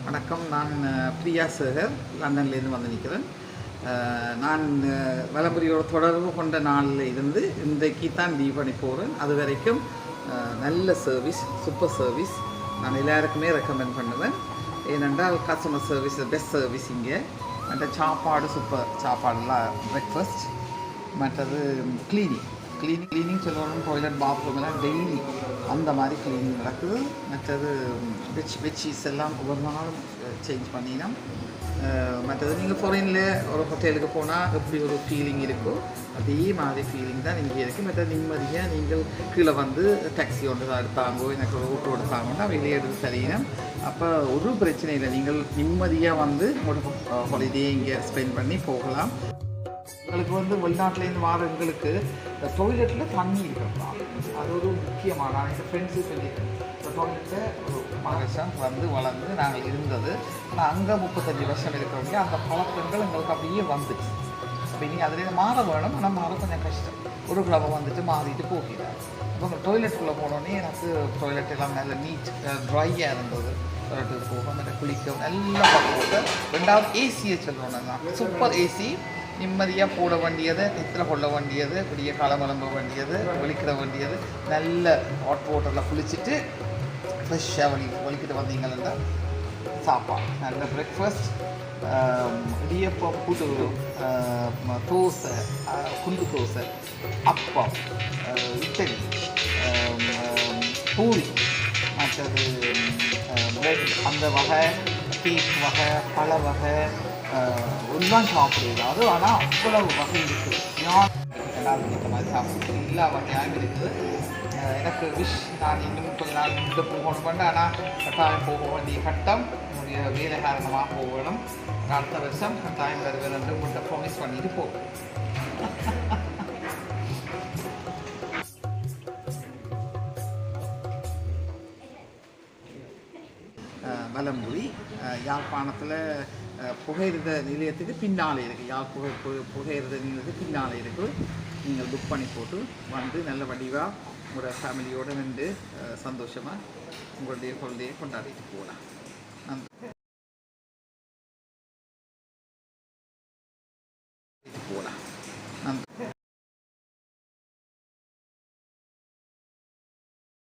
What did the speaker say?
வணக்கம். நான் பிரியா சேகர், லண்டன்லேருந்து வந்து நிற்கிறேன். நான் வலம்புரியோட தொடர்பு கொண்ட நாளில் இருந்து இன்றைக்கு தான் லீவ் பண்ணி போகிறேன். அது வரைக்கும் நல்ல சர்வீஸ், சூப்பர் சர்வீஸ். நான் எல்லாருக்குமே ரெக்கமெண்ட் பண்ணுவேன். ஏனென்றால் கஸ்டமர் சர்வீஸ் பெஸ்ட் சர்வீஸ் இங்கே. மற்ற சாப்பாடு சூப்பர் சாப்பாடுலாம், பிரேக்ஃபாஸ்ட். மற்றது கிளீனிங் சொல்லணும். டாய்லெட் பாத்ரூம் எல்லாம் டெய்லி அந்த மாதிரி க்ளீனிங் நடக்குது. மற்றது பெட்ஷீட்ஸ் எல்லாம் ஒவ்வொரு நாளும் சேஞ்ச் பண்ணினோம். மற்றது நீங்கள் ஃபாரினில் ஒரு ஹோட்டலுக்கு போனால் எப்படி ஒரு ஃபீலிங் இருக்கோ அதே மாதிரி ஃபீலிங் தான் இங்கே இருக்குது. மற்ற நிம்மதியாக நீங்கள் கீழே வந்து டாக்ஸி ஒன்று தான் எடுத்தாங்கோ, எனக்கு ஒரு ஓட்டோ எடுத்தாங்கன்னா வெளியே எடுத்து சரியினம். அப்போ ஒரு பிரச்சனை இல்லை, நீங்கள் நிம்மதியாக வந்து உங்களோட ஹாலிடே இங்கே ஸ்பெண்ட் பண்ணி போகலாம். எங்களுக்கு வந்து வெளிநாட்டிலேருந்து வர எங்களுக்கு இந்த டாய்லெட்டில் தண்ணி இருக்கிறதா அது ஒரு முக்கியமான. நான் எங்கள் ஃப்ரெண்ட்ஸு சொல்லியிருக்கேன், இந்த டாய்லெட்டில் ஒரு 10 வருஷம் வந்து வளர்ந்து நாங்கள் இருந்தது. ஆனால் அங்கே 35 வருஷம் இருக்கிறவங்க அந்த பழக்கங்கள் எங்களுக்கு அப்படியே வந்துச்சு. அப்போ இனி அதில் மாற வேணும், ஆனால் மாற கொஞ்சம் கஷ்டம். ஒரு கிழமை வந்துட்டு மாறிட்டு போகிறார். இப்போ டாய்லெட்டுக்குள்ளே போனோடனே எனக்கு டாய்லெட் எல்லாம் நல்ல நீட் ட்ரையாக இருந்தது. டாய்லெட்டுக்கு போக அந்த குளிக்க நல்லா பார்க்க. ரெண்டாவது ஏசியை சொல்லணும் தான், சூப்பர் ஏசி. நிம்மதியாக போட வேண்டியது, நித்திர கொள்ள வேண்டியது, பெரிய காலம் விளம்ப வேண்டியது, ஒழிக்கிற வேண்டியது. நல்ல ஹாட் வாட்டரில் குளிச்சுட்டு ஃப்ரெஷ்ஷாக ஒழிக்கிட்டு வந்தீங்கன்னா சாப்பாடு நல்ல பிரேக்ஃபாஸ்ட், இடியப்பம், கூட்டு தோசை, குண்டு தோசை, அப்பம், இட்லி, பூரி, மற்றது பிரெட், அந்த வகை, கேக் வகை, பழ வகை எல்லாம் சாப்பிடுது. அது ஆனால் அவ்வளவு வகை இருக்குது. எல்லாரும் இந்த மாதிரி சாப்பிடுறது எல்லா வகையாகவும் இருக்குது. எனக்கு விஷ், நான் இன்னும் கொஞ்ச நாள் முன்னே போகணும் பண்ண, ஆனால் கட்டாயம் போக வேண்டிய கட்டம், என்னுடைய வேலை காரணமாக போகணும். அடுத்த வருஷம் கட்டாயம் வருவேன் என்று உங்கள்கிட்ட ப்ராமிஸ் பண்ணிட்டு போகிறேன். வலம்புரி யாழ்ப்பாணத்தில் புகையிரத நிலையத்துக்கு பின்னாலே இருக்குது. யாழ் புகையிரத நிலையத்துக்கு பின்னாலே இருக்குது. நீங்கள் புக் பண்ணி போட்டு வந்து நல்ல வடிவாக உங்களோட ஃபேமிலியோடு நின்று சந்தோஷமாக உங்களுடைய ஹாலிடேயை கொண்டாடிட்டு போகலாம்.